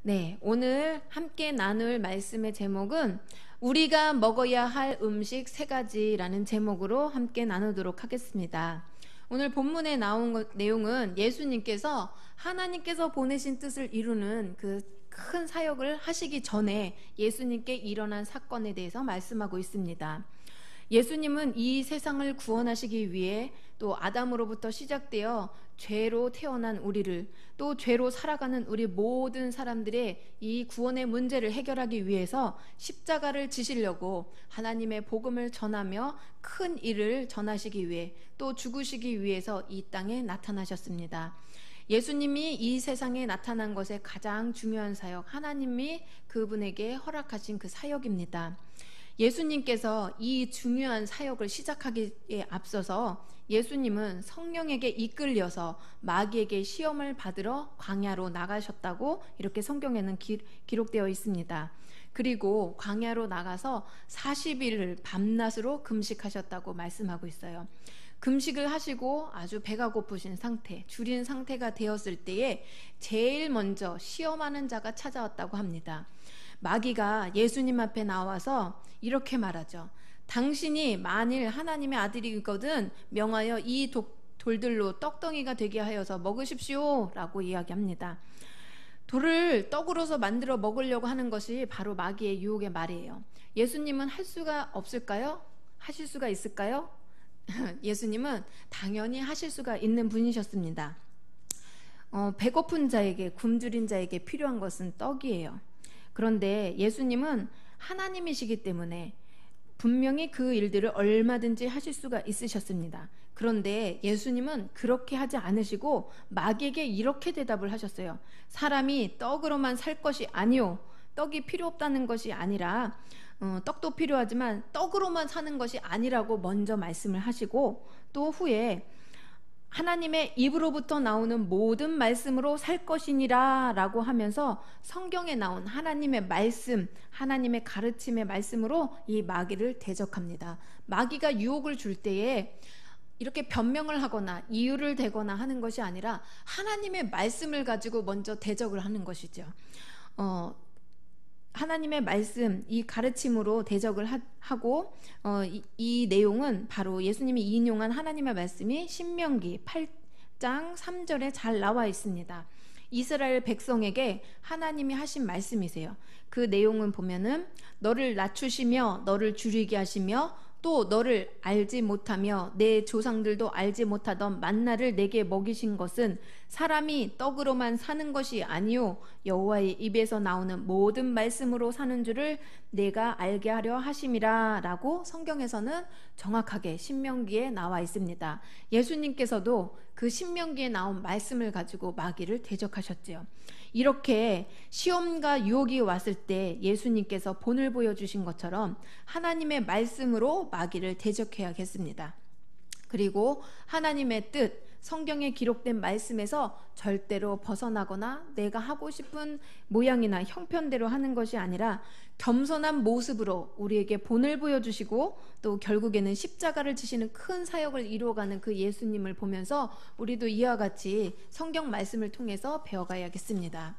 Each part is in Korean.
네, 오늘 함께 나눌 말씀의 제목은 우리가 먹어야 할 음식 세 가지라는 제목으로 함께 나누도록 하겠습니다. 오늘 본문에 나온 내용은 예수님께서 하나님께서 보내신 뜻을 이루는 그 큰 사역을 하시기 전에 예수님께 일어난 사건에 대해서 말씀하고 있습니다. 예수님은 이 세상을 구원하시기 위해 또 아담으로부터 시작되어 죄로 태어난 우리를, 또 죄로 살아가는 우리 모든 사람들의 이 구원의 문제를 해결하기 위해서 십자가를 지시려고 하나님의 복음을 전하며 큰 일을 전하시기 위해, 또 죽으시기 위해서 이 땅에 나타나셨습니다. 예수님이 이 세상에 나타난 것의 가장 중요한 사역, 하나님이 그분에게 허락하신 그 사역입니다. 예수님께서 이 중요한 사역을 시작하기에 앞서서 예수님은 성령에게 이끌려서 마귀에게 시험을 받으러 광야로 나가셨다고 이렇게 성경에는 기록되어 있습니다. 그리고 광야로 나가서 40일을 밤낮으로 금식하셨다고 말씀하고 있어요. 금식을 하시고 아주 배가 고프신 상태, 줄인 상태가 되었을 때에 제일 먼저 시험하는 자가 찾아왔다고 합니다. 마귀가 예수님 앞에 나와서 이렇게 말하죠. 당신이 만일 하나님의 아들이거든 명하여 이 돌들로 떡덩이가 되게 하여서 먹으십시오 라고 이야기합니다. 돌을 떡으로서 만들어 먹으려고 하는 것이 바로 마귀의 유혹의 말이에요. 예수님은 할 수가 없을까요? 하실 수가 있을까요? 예수님은 당연히 하실 수가 있는 분이셨습니다. 배고픈 자에게, 굶주린 자에게 필요한 것은 떡이에요. 그런데 예수님은 하나님이시기 때문에 분명히 그 일들을 얼마든지 하실 수가 있으셨습니다. 그런데 예수님은 그렇게 하지 않으시고 마귀에게 이렇게 대답을 하셨어요. 사람이 떡으로만 살 것이 아니오. 떡이 필요 없다는 것이 아니라 떡도 필요하지만 떡으로만 사는 것이 아니라고 먼저 말씀을 하시고, 또 후에 하나님의 입으로부터 나오는 모든 말씀으로 살 것이니라 라고 하면서 성경에 나온 하나님의 말씀, 하나님의 가르침의 말씀으로 이 마귀를 대적합니다. 마귀가 유혹을 줄 때에 이렇게 변명을 하거나 이유를 대거나 하는 것이 아니라 하나님의 말씀을 가지고 먼저 대적을 하는 것이죠. 하나님의 말씀, 이 가르침으로 대적을 하고 이 내용은 바로 예수님이 인용한 하나님의 말씀이 신명기 8장 3절에 잘 나와 있습니다. 이스라엘 백성에게 하나님이 하신 말씀이세요. 그 내용은 보면은 너를 낮추시며 너를 줄이게 하시며 또 너를 알지 못하며 내 조상들도 알지 못하던 만나를 내게 먹이신 것은 사람이 떡으로만 사는 것이 아니요 여호와의 입에서 나오는 모든 말씀으로 사는 줄을 내가 알게 하려 하심이라 라고 성경에서는 정확하게 신명기에 나와 있습니다. 예수님께서도 그 신명기에 나온 말씀을 가지고 마귀를 대적하셨지요. 이렇게 시험과 유혹이 왔을 때 예수님께서 본을 보여주신 것처럼 하나님의 말씀으로 마귀를 대적해야겠습니다. 그리고 하나님의 뜻, 성경에 기록된 말씀에서 절대로 벗어나거나 내가 하고 싶은 모양이나 형편대로 하는 것이 아니라 겸손한 모습으로 우리에게 본을 보여주시고 또 결국에는 십자가를 지시는 큰 사역을 이루어가는 그 예수님을 보면서 우리도 이와 같이 성경 말씀을 통해서 배워가야겠습니다.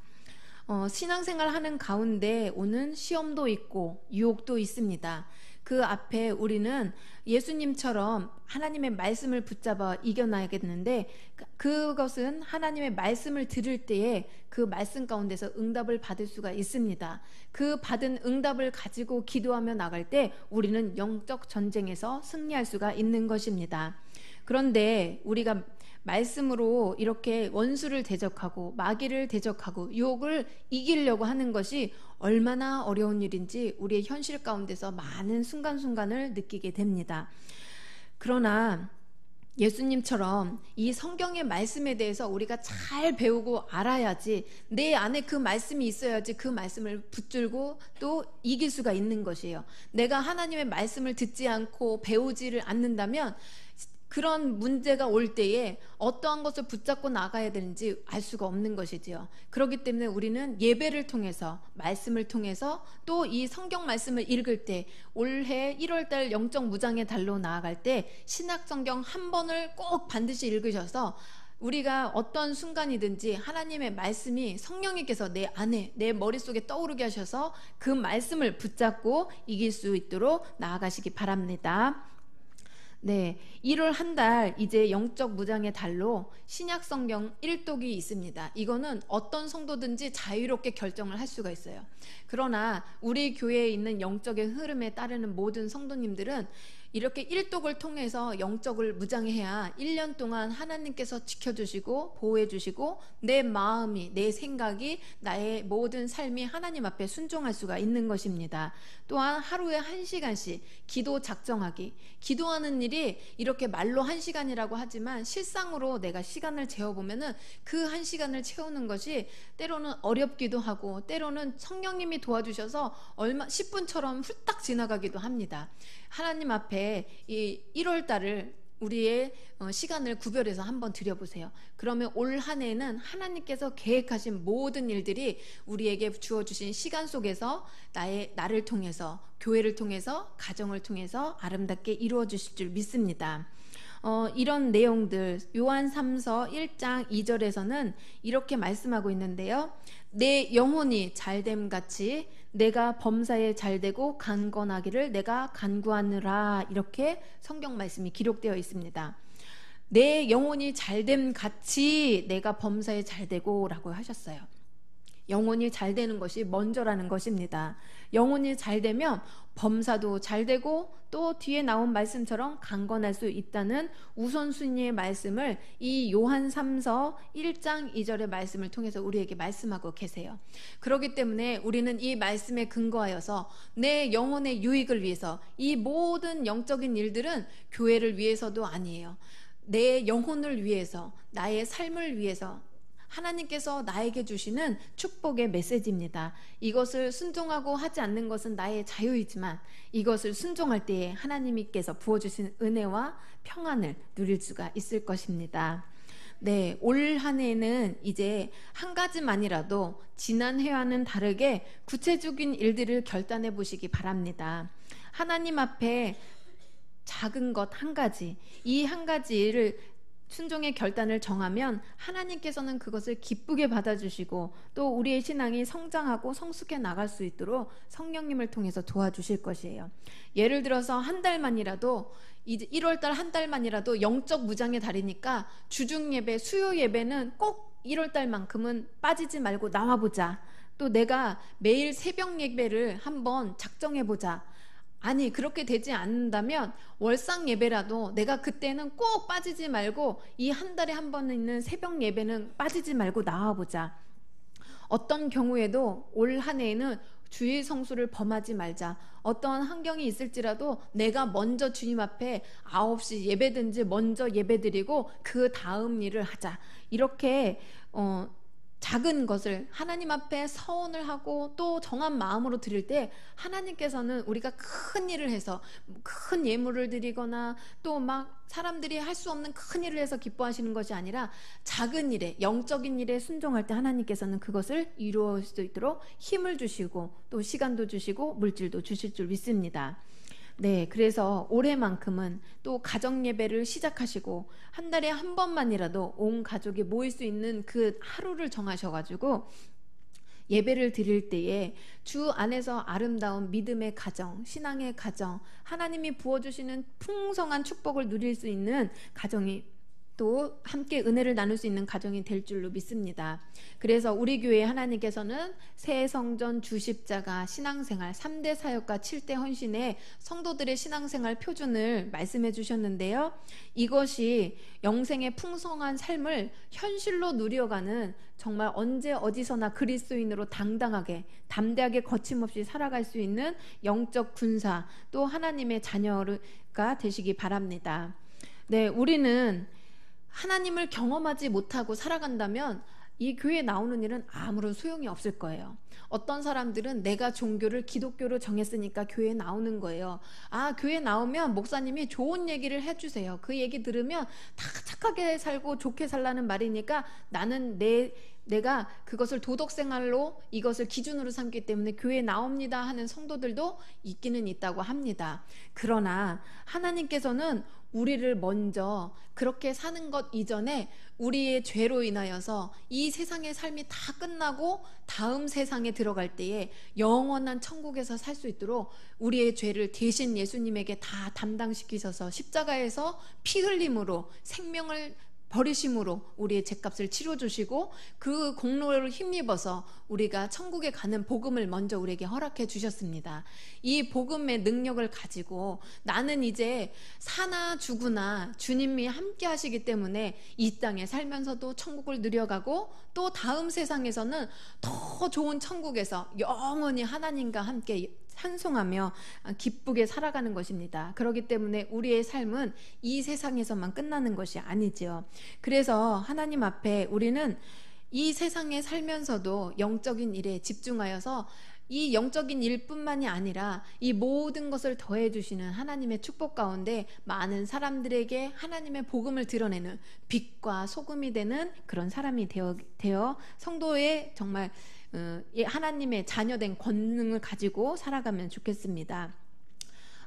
신앙생활 하는 가운데 오는 시험도 있고 유혹도 있습니다. 그 앞에 우리는 예수님처럼 하나님의 말씀을 붙잡아 이겨나야겠는데, 그것은 하나님의 말씀을 들을 때에 그 말씀 가운데서 응답을 받을 수가 있습니다. 그 받은 응답을 가지고 기도하며 나갈 때 우리는 영적 전쟁에서 승리할 수가 있는 것입니다. 그런데 우리가 말씀으로 이렇게 원수를 대적하고 마귀를 대적하고 유혹을 이기려고 하는 것이 얼마나 어려운 일인지 우리의 현실 가운데서 많은 순간순간을 느끼게 됩니다. 그러나 예수님처럼 이 성경의 말씀에 대해서 우리가 잘 배우고 알아야지, 내 안에 그 말씀이 있어야지 그 말씀을 붙들고 또 이길 수가 있는 것이에요. 내가 하나님의 말씀을 듣지 않고 배우지를 않는다면 그런 문제가 올 때에 어떠한 것을 붙잡고 나가야 되는지 알 수가 없는 것이지요. 그렇기 때문에 우리는 예배를 통해서, 말씀을 통해서, 또 이 성경 말씀을 읽을 때, 올해 1월달 영적 무장의 달로 나아갈 때 신약 성경 한 번을 꼭 반드시 읽으셔서 우리가 어떤 순간이든지 하나님의 말씀이 성령님께서 내 안에, 내 머릿속에 떠오르게 하셔서 그 말씀을 붙잡고 이길 수 있도록 나아가시기 바랍니다. 네, 1월 한 달 이제 영적 무장의 달로 신약 성경 1독이 있습니다. 이거는 어떤 성도든지 자유롭게 결정을 할 수가 있어요. 그러나 우리 교회에 있는 영적의 흐름에 따르는 모든 성도님들은 이렇게 1독을 통해서 영적을 무장해야 1년 동안 하나님께서 지켜주시고 보호해주시고 내 마음이, 내 생각이, 나의 모든 삶이 하나님 앞에 순종할 수가 있는 것입니다. 또한 하루에 1시간씩 기도 작정하기. 기도하는 일이 이렇게 말로 1시간이라고 하지만 실상으로 내가 시간을 재어보면은 그 1시간을 채우는 것이 때로는 어렵기도 하고 때로는 성령님이 도와주셔서 10분처럼 훌딱 지나가기도 합니다. 하나님 앞에 이 1월 달을 우리의 시간을 구별해서 한번 드려보세요. 그러면 올 한 해는 하나님께서 계획하신 모든 일들이 우리에게 주어주신 시간 속에서 나를 통해서, 교회를 통해서, 가정을 통해서 아름답게 이루어 주실 줄 믿습니다. 이런 내용들 요한 3서 1장 2절에서는 이렇게 말씀하고 있는데요. 내 영혼이 잘됨 같이 내가 범사에 잘되고 강건하기를 내가 간구하느라, 이렇게 성경 말씀이 기록되어 있습니다. 내 영혼이 잘됨 같이 내가 범사에 잘되고 라고 하셨어요. 영혼이 잘 되는 것이 먼저라는 것입니다. 영혼이 잘 되면 범사도 잘 되고 또 뒤에 나온 말씀처럼 강건할 수 있다는 우선순위의 말씀을 이 요한 3서 1장 2절의 말씀을 통해서 우리에게 말씀하고 계세요. 그렇기 때문에 우리는 이 말씀에 근거하여서 내 영혼의 유익을 위해서, 이 모든 영적인 일들은 교회를 위해서도 아니에요. 내 영혼을 위해서, 나의 삶을 위해서 하나님께서 나에게 주시는 축복의 메시지입니다. 이것을 순종하고 하지 않는 것은 나의 자유이지만 이것을 순종할 때에 하나님께서 부어주신 은혜와 평안을 누릴 수가 있을 것입니다. 네, 올 한 해는 이제 한 가지만이라도 지난 해와는 다르게 구체적인 일들을 결단해 보시기 바랍니다. 하나님 앞에 작은 것 한 가지, 이 한 가지를 순종의 결단을 정하면 하나님께서는 그것을 기쁘게 받아주시고 또 우리의 신앙이 성장하고 성숙해 나갈 수 있도록 성령님을 통해서 도와주실 것이에요. 예를 들어서 한 달만이라도, 이제 1월달 한 달만이라도 영적 무장의 달이니까 주중 예배, 수요 예배는 꼭 1월달만큼은 빠지지 말고 나와보자. 또 내가 매일 새벽 예배를 한번 작정해보자. 아니, 그렇게 되지 않는다면 월상 예배라도 내가 그때는 꼭 빠지지 말고 이 한 달에 한 번 있는 새벽 예배는 빠지지 말고 나와보자. 어떤 경우에도 올 한 해에는 주일 성수를 범하지 말자. 어떤 환경이 있을지라도 내가 먼저 주님 앞에 9시 예배든지 먼저 예배드리고 그 다음 일을 하자. 이렇게 작은 것을 하나님 앞에 서원을 하고 또 정한 마음으로 드릴 때 하나님께서는 우리가 큰 일을 해서 큰 예물을 드리거나 또 막 사람들이 할 수 없는 큰 일을 해서 기뻐하시는 것이 아니라 작은 일에, 영적인 일에 순종할 때 하나님께서는 그것을 이루어질 수 있도록 힘을 주시고 또 시간도 주시고 물질도 주실 줄 믿습니다. 네, 그래서 올해만큼은 또 가정 예배를 시작하시고 한 달에 한 번만이라도 온 가족이 모일 수 있는 그 하루를 정하셔가지고 예배를 드릴 때에 주 안에서 아름다운 믿음의 가정, 신앙의 가정, 하나님이 부어주시는 풍성한 축복을 누릴 수 있는 가정이 또 함께 은혜를 나눌 수 있는 가정이 될 줄로 믿습니다. 그래서 우리 교회 하나님께서는 새 성전, 주십자가, 신앙생활, 3대 사역과 7대 헌신의 성도들의 신앙생활 표준을 말씀해 주셨는데요. 이것이 영생의 풍성한 삶을 현실로 누려가는, 정말 언제 어디서나 그리스도인으로 당당하게 담대하게 거침없이 살아갈 수 있는 영적 군사, 또 하나님의 자녀가 되시기 바랍니다. 네, 우리는 하나님을 경험하지 못하고 살아간다면 이 교회에 나오는 일은 아무런 소용이 없을 거예요. 어떤 사람들은 내가 종교를 기독교로 정했으니까 교회에 나오는 거예요. 아, 교회 나오면 목사님이 좋은 얘기를 해주세요. 그 얘기 들으면 다 착하게 살고 좋게 살라는 말이니까 나는 내가 그것을 도덕생활로 이것을 기준으로 삼기 때문에 교회에 나옵니다 하는 성도들도 있기는 있다고 합니다. 그러나 하나님께서는 우리를 먼저 그렇게 사는 것 이전에 우리의 죄로 인하여서 이 세상의 삶이 다 끝나고 다음 세상에 들어갈 때에 영원한 천국에서 살 수 있도록 우리의 죄를 대신 예수님에게 다 담당시키셔서 십자가에서 피 흘림으로 생명을 버리심으로 우리의 죄값을 치러주시고 그 공로를 힘입어서 우리가 천국에 가는 복음을 먼저 우리에게 허락해 주셨습니다. 이 복음의 능력을 가지고 나는 이제 사나 죽으나 주님이 함께 하시기 때문에 이 땅에 살면서도 천국을 누려가고 또 다음 세상에서는 더 좋은 천국에서 영원히 하나님과 함께 찬송하며 기쁘게 살아가는 것입니다. 그렇기 때문에 우리의 삶은 이 세상에서만 끝나는 것이 아니지요. 그래서 하나님 앞에 우리는 이 세상에 살면서도 영적인 일에 집중하여서 이 영적인 일뿐만이 아니라 이 모든 것을 더해 주시는 하나님의 축복 가운데 많은 사람들에게 하나님의 복음을 드러내는 빛과 소금이 되는 그런 사람이 되어 성도의 정말 하나님의 자녀된 권능을 가지고 살아가면 좋겠습니다.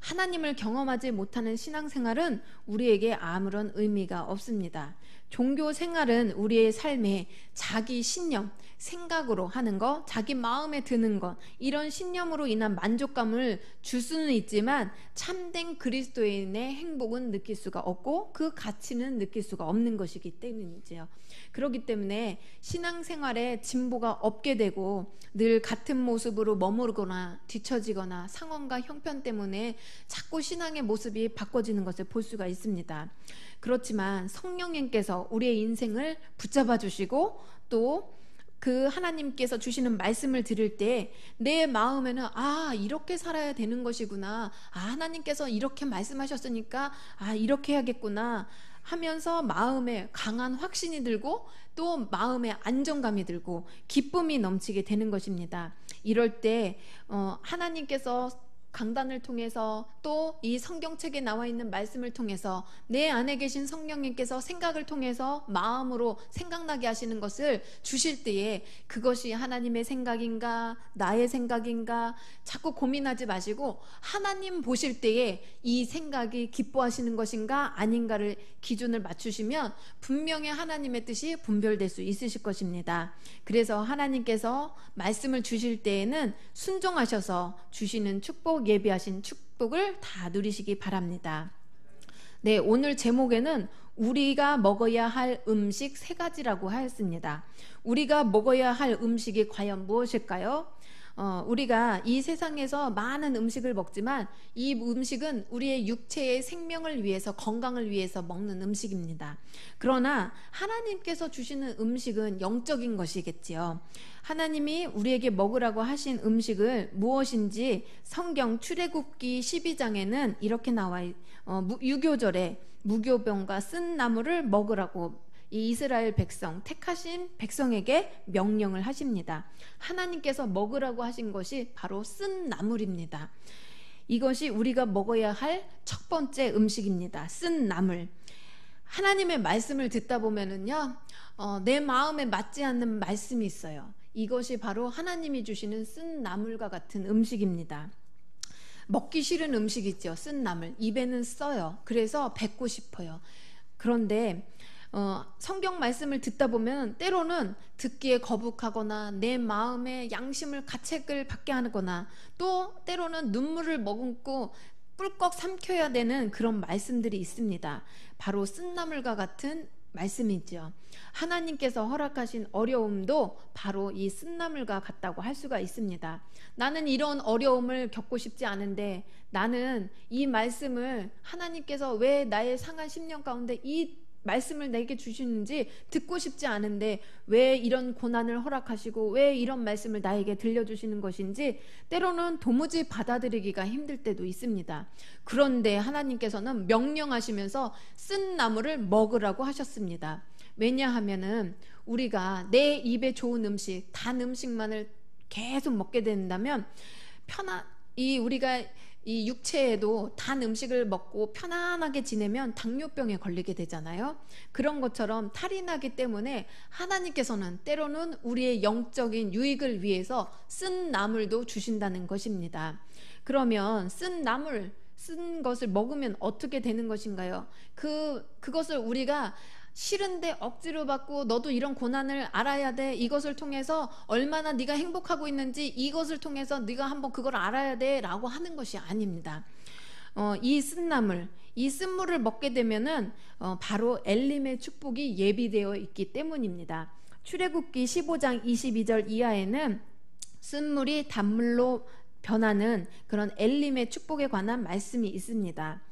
하나님을 경험하지 못하는 신앙생활은 우리에게 아무런 의미가 없습니다. 종교 생활은 우리의 삶에 자기 신념, 생각으로 하는 것, 자기 마음에 드는 것, 이런 신념으로 인한 만족감을 줄 수는 있지만 참된 그리스도인의 행복은 느낄 수가 없고 그 가치는 느낄 수가 없는 것이기 때문이지요. 그렇기 때문에 신앙생활에 진보가 없게 되고 늘 같은 모습으로 머무르거나 뒤처지거나 상황과 형편 때문에 자꾸 신앙의 모습이 바꿔지는 것을 볼 수가 있습니다. 그렇지만 성령님께서 우리의 인생을 붙잡아 주시고 또 그 하나님께서 주시는 말씀을 들을 때 내 마음에는 이렇게 살아야 되는 것이구나, 하나님께서 이렇게 말씀하셨으니까 이렇게 해야겠구나 하면서 마음에 강한 확신이 들고 또 마음에 안정감이 들고 기쁨이 넘치게 되는 것입니다. 이럴 때 하나님께서 강단을 통해서 또 이 성경책에 나와 있는 말씀을 통해서 내 안에 계신 성령님께서 생각을 통해서 마음으로 생각나게 하시는 것을 주실 때에 그것이 하나님의 생각인가 나의 생각인가 자꾸 고민하지 마시고 하나님 보실 때에 이 생각이 기뻐하시는 것인가 아닌가를 기준을 맞추시면 분명히 하나님의 뜻이 분별될 수 있으실 것입니다. 그래서 하나님께서 말씀을 주실 때에는 순종하셔서 주시는 축복, 예비하신 축복을 다 누리시기 바랍니다. 네, 오늘 제목에는 우리가 먹어야 할 음식 3가지라고 하였습니다. 우리가 먹어야 할 음식이 과연 무엇일까요? 우리가 이 세상에서 많은 음식을 먹지만 이 음식은 우리의 육체의 생명을 위해서 건강을 위해서 먹는 음식입니다. 그러나 하나님께서 주시는 음식은 영적인 것이겠지요. 하나님이 우리에게 먹으라고 하신 음식을 무엇인지 성경 출애굽기 12장에는 이렇게 나와 유교절에 무교병과 쓴 나물을 먹으라고 이 이스라엘 백성, 택하신 백성에게 명령을 하십니다. 하나님께서 먹으라고 하신 것이 바로 쓴 나물입니다. 이것이 우리가 먹어야 할 첫 번째 음식입니다. 쓴 나물. 하나님의 말씀을 듣다 보면은요, 내 마음에 맞지 않는 말씀이 있어요. 이것이 바로 하나님이 주시는 쓴 나물과 같은 음식입니다. 먹기 싫은 음식이죠. 쓴 나물. 입에는 써요. 그래서 뱉고 싶어요. 그런데 성경 말씀을 듣다 보면 때로는 듣기에 거북하거나 내 마음에 양심을 가책을 받게 하거나 또 때로는 눈물을 머금고 꿀꺽 삼켜야 되는 그런 말씀들이 있습니다. 바로 쓴나물과 같은 말씀이죠. 하나님께서 허락하신 어려움도 바로 이 쓴나물과 같다고 할 수가 있습니다. 나는 이런 어려움을 겪고 싶지 않은데 나는 이 말씀을 하나님께서 왜 나의 상한 심령 가운데 이 말씀을 내게 주시는지 듣고 싶지 않은데 왜 이런 고난을 허락하시고 왜 이런 말씀을 나에게 들려주시는 것인지 때로는 도무지 받아들이기가 힘들 때도 있습니다. 그런데 하나님께서는 명령하시면서 쓴 나물을 먹으라고 하셨습니다. 왜냐하면은 우리가 내 입에 좋은 음식, 단 음식만을 계속 먹게 된다면 우리가 이 육체에도 단 음식을 먹고 편안하게 지내면 당뇨병에 걸리게 되잖아요. 그런 것처럼 탈이 나기 때문에 하나님께서는 때로는 우리의 영적인 유익을 위해서 쓴 나물도 주신다는 것입니다. 그러면 쓴 것을 먹으면 어떻게 되는 것인가요? 그것을 우리가 싫은데 억지로 받고 너도 이런 고난을 알아야 돼. 이것을 통해서 얼마나 네가 행복하고 있는지 이것을 통해서 네가 한번 그걸 알아야 돼 라고 하는 것이 아닙니다. 이 쓴나물, 이 쓴물을 먹게 되면은 바로 엘림의 축복이 예비되어 있기 때문입니다. 출애굽기 15장 22절 이하에는 쓴물이 단물로 변하는 그런 엘림의 축복에 관한 말씀이 있습니다.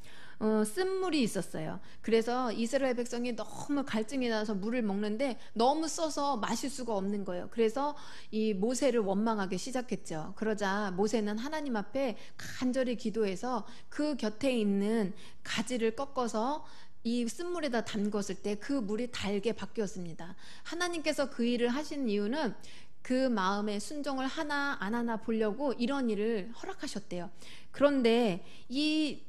쓴물이 있었어요. 그래서 이스라엘 백성이 너무 갈증이 나서 물을 먹는데 너무 써서 마실 수가 없는 거예요. 그래서 이 모세를 원망하기 시작했죠. 그러자 모세는 하나님 앞에 간절히 기도해서 그 곁에 있는 가지를 꺾어서 이 쓴물에다 담궜을 때 그 물이 달게 바뀌었습니다. 하나님께서 그 일을 하신 이유는 그 마음의 순종을 하나 안 하나 보려고 이런 일을 허락하셨대요. 그런데 이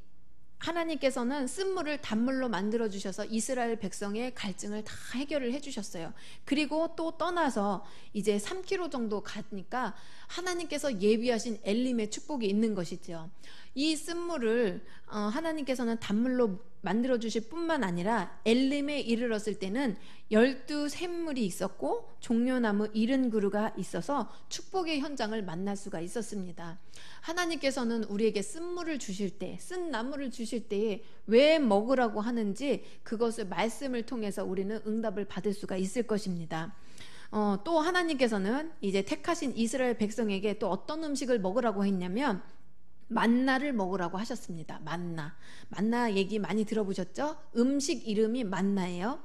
하나님께서는 쓴물을 단물로 만들어 주셔서 이스라엘 백성의 갈증을 다 해결을 해 주셨어요. 그리고 또 떠나서 이제 3km 정도 가니까 하나님께서 예비하신 엘림의 축복이 있는 것이죠. 이 쓴물을 하나님께서는 단물로 만들어 주실 뿐만 아니라 엘림에 이르렀을 때는 12샘물이 있었고 종려나무 70그루가 있어서 축복의 현장을 만날 수가 있었습니다. 하나님께서는 우리에게 쓴물을 주실 때, 쓴 나물을 주실 때에 왜 먹으라고 하는지 그것을 말씀을 통해서 우리는 응답을 받을 수가 있을 것입니다. 또 하나님께서는 이제 택하신 이스라엘 백성에게 또 어떤 음식을 먹으라고 했냐면 만나를 먹으라고 하셨습니다. 만나 얘기 많이 들어보셨죠? 음식 이름이 만나예요.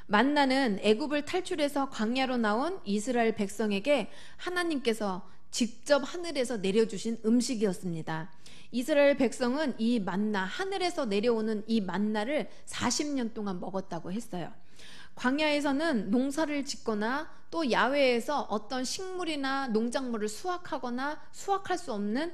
만나는 애굽을 탈출해서 광야로 나온 이스라엘 백성에게 하나님께서 직접 하늘에서 내려주신 음식이었습니다. 이스라엘 백성은 이 만나, 하늘에서 내려오는 이 만나를 40년 동안 먹었다고 했어요. 광야에서는 농사를 짓거나 또 야외에서 어떤 식물이나 농작물을 수확하거나 수확할 수 없는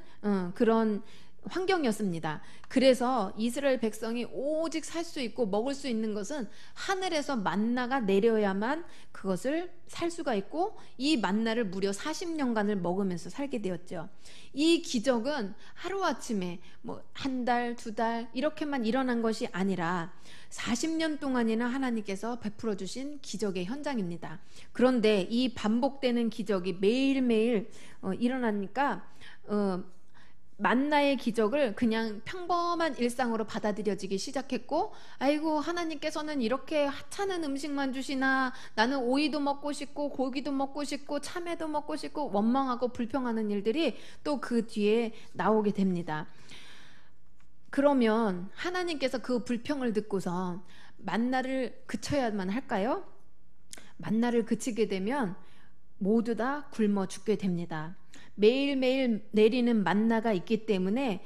그런 환경이었습니다. 그래서 이스라엘 백성이 오직 살 수 있고 먹을 수 있는 것은 하늘에서 만나가 내려야만 그것을 살 수가 있고 이 만나를 무려 40년간을 먹으면서 살게 되었죠. 이 기적은 하루아침에 뭐 한 달, 두 달 이렇게만 일어난 것이 아니라 40년 동안이나 하나님께서 베풀어 주신 기적의 현장입니다. 그런데 이 반복되는 기적이 매일매일 일어나니까 만나의 기적을 그냥 평범한 일상으로 받아들여지기 시작했고, 아이고 하나님께서는 이렇게 하찮은 음식만 주시나, 나는 오이도 먹고 싶고 고기도 먹고 싶고 참외도 먹고 싶고, 원망하고 불평하는 일들이 또 그 뒤에 나오게 됩니다. 그러면 하나님께서 그 불평을 듣고서 만나를 그쳐야만 할까요? 만나를 그치게 되면 모두 다 굶어 죽게 됩니다. 매일매일 내리는 만나가 있기 때문에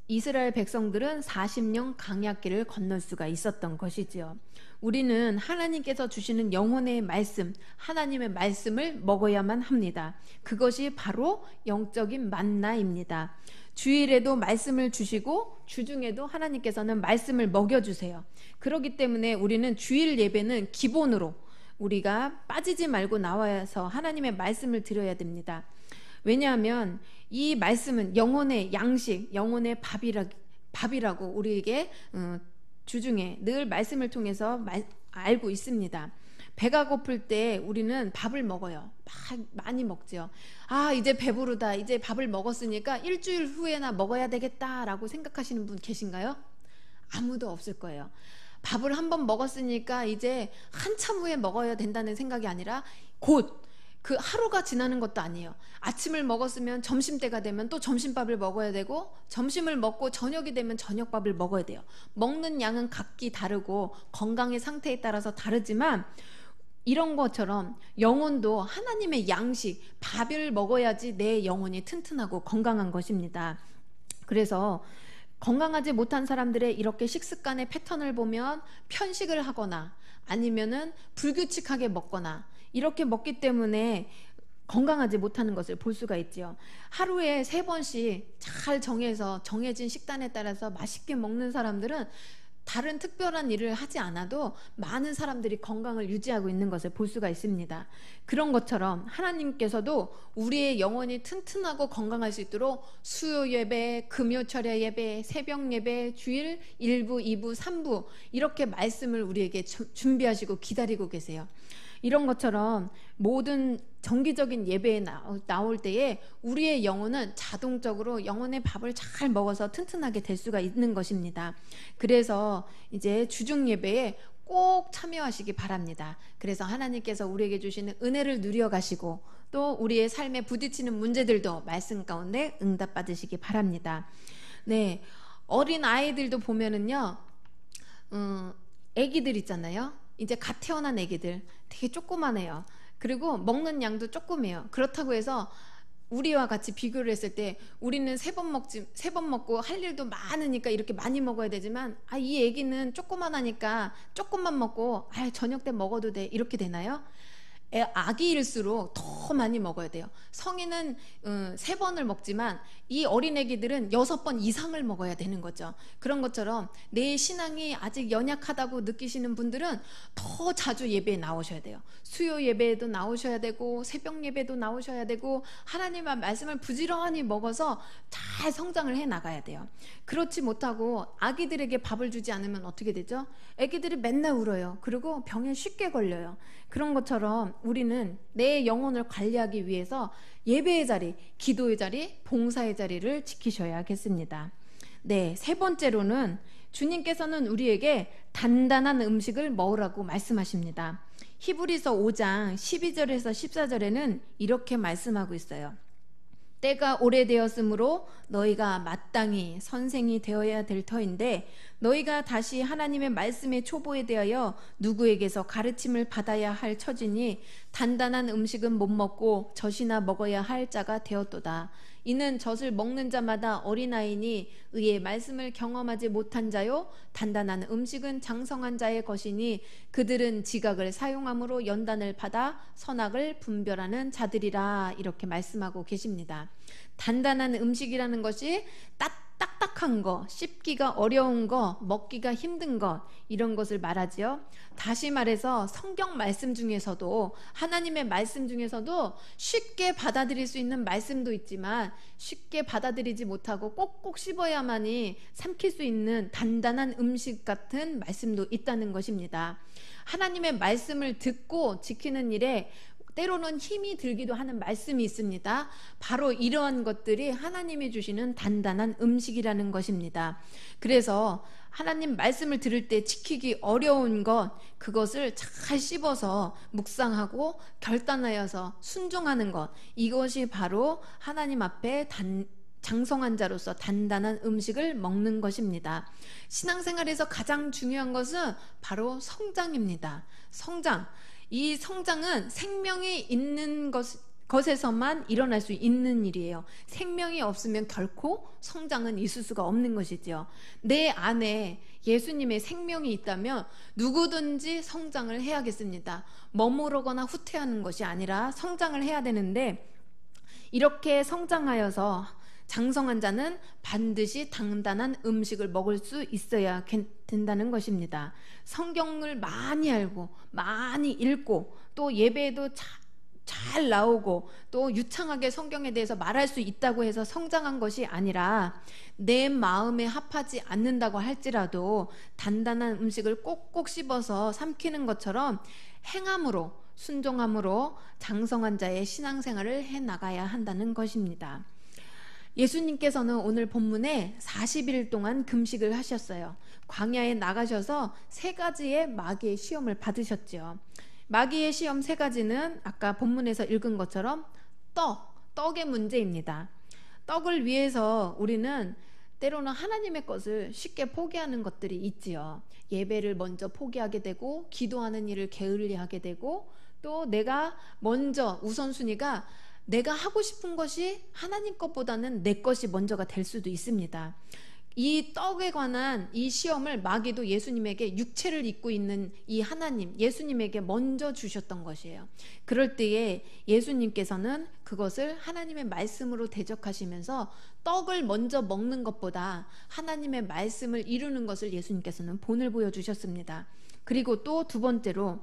이스라엘 백성들은 40년 광야길을 건널 수가 있었던 것이지요. 우리는 하나님께서 주시는 영혼의 말씀, 하나님의 말씀을 먹어야만 합니다. 그것이 바로 영적인 만나입니다. 주일에도 말씀을 주시고 주중에도 하나님께서는 말씀을 먹여주세요. 그렇기 때문에 우리는 주일 예배는 기본으로 우리가 빠지지 말고 나와서 하나님의 말씀을 드려야 됩니다. 왜냐하면 이 말씀은 영혼의 양식, 영혼의 밥이라고 우리에게 주중에 늘 말씀을 통해서 알고 있습니다. 배가 고플 때 우리는 밥을 먹어요. 많이 먹죠. 아, 이제 배부르다. 이제 밥을 먹었으니까 일주일 후에나 먹어야 되겠다라고 생각하시는 분 계신가요? 아무도 없을 거예요. 밥을 한번 먹었으니까 이제 한참 후에 먹어야 된다는 생각이 아니라 곧 그 하루가 지나는 것도 아니에요. 아침을 먹었으면 점심때가 되면 또 점심밥을 먹어야 되고, 점심을 먹고 저녁이 되면 저녁밥을 먹어야 돼요. 먹는 양은 각기 다르고 건강의 상태에 따라서 다르지만, 이런 것처럼 영혼도 하나님의 양식, 밥을 먹어야지 내 영혼이 튼튼하고 건강한 것입니다. 그래서 건강하지 못한 사람들의 이렇게 식습관의 패턴을 보면 편식을 하거나 아니면은 불규칙하게 먹거나 이렇게 먹기 때문에 건강하지 못하는 것을 볼 수가 있지요. 하루에 3번씩 잘 정해진 식단에 따라서 맛있게 먹는 사람들은 다른 특별한 일을 하지 않아도 많은 사람들이 건강을 유지하고 있는 것을 볼 수가 있습니다. 그런 것처럼 하나님께서도 우리의 영혼이 튼튼하고 건강할 수 있도록 수요 예배, 금요철야 예배, 새벽 예배, 주일 1부, 2부, 3부 이렇게 말씀을 우리에게 준비하시고 기다리고 계세요. 이런 것처럼 모든 정기적인 예배에 나올 때에 우리의 영혼은 자동적으로 영혼의 밥을 잘 먹어서 튼튼하게 될 수가 있는 것입니다. 그래서 이제 주중 예배에 꼭 참여하시기 바랍니다. 그래서 하나님께서 우리에게 주시는 은혜를 누려가시고 또 우리의 삶에 부딪히는 문제들도 말씀 가운데 응답받으시기 바랍니다. 네, 어린 아이들도 보면은요, 애기들 있잖아요. 이제 갓 태어난 애기들 되게 조그만해요. 그리고 먹는 양도 조그매요. 그렇다고 해서 우리와 같이 비교를 했을 때 우리는 3번 먹고 할 일도 많으니까 이렇게 많이 먹어야 되지만 이 애기는 조그만하니까 조금만 먹고 저녁 때 먹어도 돼 이렇게 되나요? 아기일수록 더 많이 먹어야 돼요. 성인은 3번을 먹지만 이 어린애기들은 6번 이상을 먹어야 되는 거죠. 그런 것처럼 내 신앙이 아직 연약하다고 느끼시는 분들은 더 자주 예배에 나오셔야 돼요. 수요 예배에도 나오셔야 되고 새벽 예배도 나오셔야 되고 하나님의 말씀을 부지런히 먹어서 잘 성장을 해 나가야 돼요. 그렇지 못하고 아기들에게 밥을 주지 않으면 어떻게 되죠? 아기들이 맨날 울어요. 그리고 병에 쉽게 걸려요. 그런 것처럼 우리는 내 영혼을 관리하기 위해서 예배의 자리, 기도의 자리, 봉사의 자리를 지키셔야겠습니다. 네, 3번째로는 주님께서는 우리에게 단단한 음식을 먹으라고 말씀하십니다. 히브리서 5장 12절에서 14절에는 이렇게 말씀하고 있어요. 때가 오래되었으므로 너희가 마땅히 선생이 되어야 될 터인데 너희가 다시 하나님의 말씀의 초보에 대하여 누구에게서 가르침을 받아야 할 처지니 단단한 음식은 못 먹고 젖이나 먹어야 할 자가 되었도다. 이는 젖을 먹는 자마다 어린아이니 의의 말씀을 경험하지 못한 자요 단단한 음식은 장성한 자의 것이니 그들은 지각을 사용함으로 연단을 받아 선악을 분별하는 자들이라 이렇게 말씀하고 계십니다. 단단한 음식이라는 것이 딱딱한 거, 씹기가 어려운 거, 먹기가 힘든 것 이런 것을 말하지요. 다시 말해서 성경 말씀 중에서도 하나님의 말씀 중에서도 쉽게 받아들일 수 있는 말씀도 있지만 쉽게 받아들이지 못하고 꼭꼭 씹어야만이 삼킬 수 있는 단단한 음식 같은 말씀도 있다는 것입니다. 하나님의 말씀을 듣고 지키는 일에 때로는 힘이 들기도 하는 말씀이 있습니다. 바로 이러한 것들이 하나님이 주시는 단단한 음식이라는 것입니다. 그래서 하나님 말씀을 들을 때 지키기 어려운 것, 그것을 잘 씹어서 묵상하고 결단하여서 순종하는 것, 이것이 바로 하나님 앞에 장성한 자로서 단단한 음식을 먹는 것입니다. 신앙생활에서 가장 중요한 것은 바로 성장입니다. 성장. 이 성장은 생명이 있는 것에서만 일어날 수 있는 일이에요. 생명이 없으면 결코 성장은 있을 수가 없는 것이죠. 내 안에 예수님의 생명이 있다면 누구든지 성장을 해야겠습니다. 머무르거나 후퇴하는 것이 아니라 성장을 해야 되는데 이렇게 성장하여서 장성한 자는 반드시 단단한 음식을 먹을 수 있어야 된다는 것입니다. 성경을 많이 알고 많이 읽고 또 예배에도 잘 나오고 또 유창하게 성경에 대해서 말할 수 있다고 해서 성장한 것이 아니라 내 마음에 합하지 않는다고 할지라도 단단한 음식을 꼭꼭 씹어서 삼키는 것처럼 행함으로 순종함으로 장성한 자의 신앙생활을 해나가야 한다는 것입니다. 예수님께서는 오늘 본문에 40일 동안 금식을 하셨어요. 광야에 나가셔서 3가지의 마귀의 시험을 받으셨죠. 마귀의 시험 3가지는 아까 본문에서 읽은 것처럼 떡의 문제입니다. 떡을 위해서 우리는 때로는 하나님의 것을 쉽게 포기하는 것들이 있지요. 예배를 먼저 포기하게 되고 기도하는 일을 게을리하게 되고 또 내가 먼저 우선순위가 내가 하고 싶은 것이 하나님 것보다는 내 것이 먼저가 될 수도 있습니다. 이 떡에 관한 이 시험을 마귀도 예수님에게 육체를 입고 있는 이 하나님, 예수님에게 먼저 주셨던 것이에요. 그럴 때에 예수님께서는 그것을 하나님의 말씀으로 대적하시면서 떡을 먼저 먹는 것보다 하나님의 말씀을 이루는 것을 예수님께서는 본을 보여주셨습니다. 그리고 또 두 번째로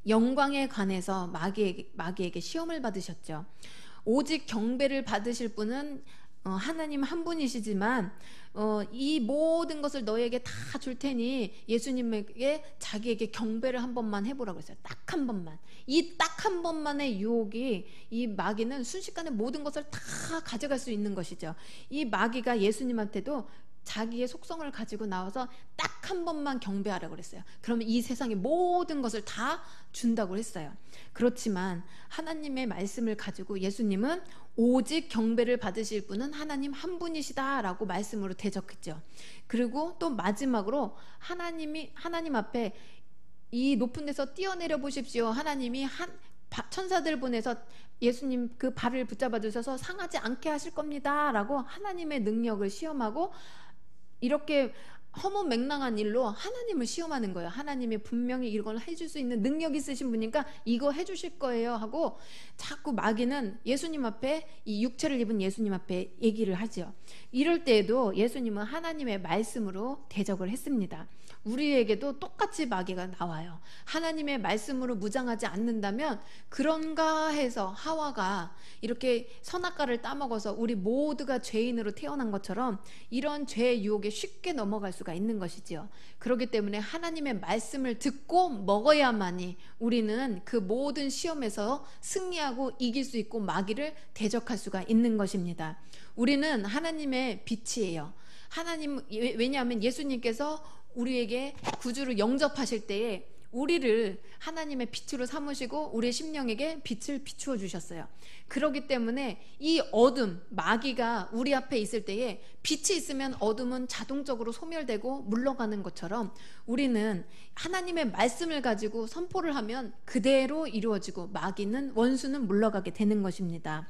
영광에 관해서 마귀에게 시험을 받으셨죠. 오직 경배를 받으실 분은 하나님 한 분이시지만 이 모든 것을 너에게 다 줄 테니 예수님에게 자기에게 경배를 한 번만 해보라고 했어요. 딱 한 번만. 이 딱 한 번만의 유혹이, 이 마귀는 순식간에 모든 것을 다 가져갈 수 있는 것이죠. 이 마귀가 예수님한테도 자기의 속성을 가지고 나와서 딱 한 번만 경배하라고 그랬어요. 그러면 이 세상의 모든 것을 다 준다고 했어요. 그렇지만 하나님의 말씀을 가지고 예수님은 오직 경배를 받으실 분은 하나님 한 분이시다라고 말씀으로 대적했죠. 그리고 또 마지막으로 하나님 앞에 이 높은 데서 뛰어내려 보십시오. 하나님이 천사들 보내서 예수님 그 발을 붙잡아 주셔서 상하지 않게 하실 겁니다 라고 하나님의 능력을 시험하고, 이렇게 허무맹랑한 일로 하나님을 시험하는 거예요. 하나님이 분명히 이걸 해줄 수 있는 능력이 있으신 분이니까 이거 해주실 거예요 하고 자꾸 마귀는 예수님 앞에, 이 육체를 입은 예수님 앞에 얘기를 하죠. 이럴 때에도 예수님은 하나님의 말씀으로 대적을 했습니다. 우리에게도 똑같이 마귀가 나와요. 하나님의 말씀으로 무장하지 않는다면 그런가 해서 하와가 이렇게 선악과를 따먹어서 우리 모두가 죄인으로 태어난 것처럼 이런 죄의 유혹에 쉽게 넘어갈 수가 있는 것이지요. 그렇기 때문에 하나님의 말씀을 듣고 먹어야만이 우리는 그 모든 시험에서 승리하고 이길 수 있고 마귀를 대적할 수가 있는 것입니다. 우리는 하나님의 빛이에요. 왜냐하면 예수님께서 우리에게 구주를 영접하실 때에 우리를 하나님의 빛으로 삼으시고 우리의 심령에게 빛을 비추어 주셨어요. 그렇기 때문에 이 어둠, 마귀가 우리 앞에 있을 때에 빛이 있으면 어둠은 자동적으로 소멸되고 물러가는 것처럼 우리는 하나님의 말씀을 가지고 선포를 하면 그대로 이루어지고 원수는 물러가게 되는 것입니다.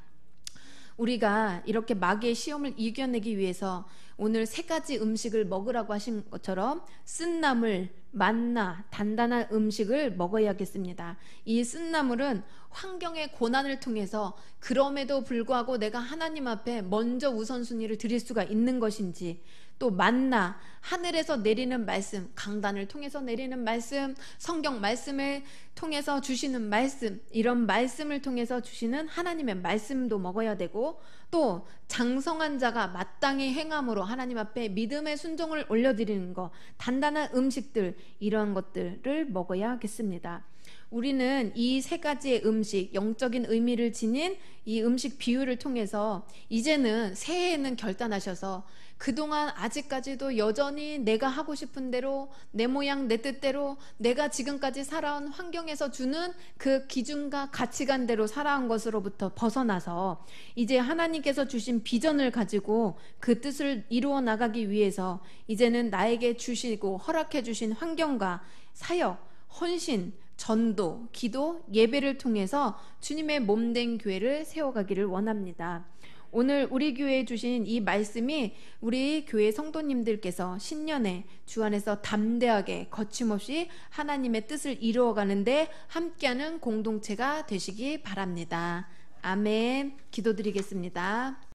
우리가 이렇게 마귀의 시험을 이겨내기 위해서 오늘 3가지 음식을 먹으라고 하신 것처럼 쓴나물, 만나, 단단한 음식을 먹어야겠습니다. 이 쓴나물은 환경의 고난을 통해서 그럼에도 불구하고 내가 하나님 앞에 먼저 우선순위를 드릴 수가 있는 것인지, 또 만나, 하늘에서 내리는 말씀, 강단을 통해서 내리는 말씀, 성경 말씀을 통해서 주시는 말씀, 이런 말씀을 통해서 주시는 하나님의 말씀도 먹어야 되고, 또 장성한 자가 마땅히 행함으로 하나님 앞에 믿음의 순종을 올려드리는 것, 단단한 음식들, 이런 것들을 먹어야겠습니다. 우리는 이 3가지의 음식, 영적인 의미를 지닌 이 음식 비유를 통해서 이제는 새해에는 결단하셔서 그동안 아직까지도 여전히 내가 하고 싶은 대로, 내 모양 내 뜻대로, 내가 지금까지 살아온 환경에서 주는 그 기준과 가치관대로 살아온 것으로부터 벗어나서 이제 하나님께서 주신 비전을 가지고 그 뜻을 이루어 나가기 위해서 이제는 나에게 주시고 허락해 주신 환경과 사역, 헌신, 전도, 기도, 예배를 통해서 주님의 몸된 교회를 세워가기를 원합니다. 오늘 우리 교회에 주신 이 말씀이 우리 교회 성도님들께서 신년에 주 안에서 담대하게 거침없이 하나님의 뜻을 이루어가는데 함께하는 공동체가 되시기 바랍니다. 아멘. 기도드리겠습니다.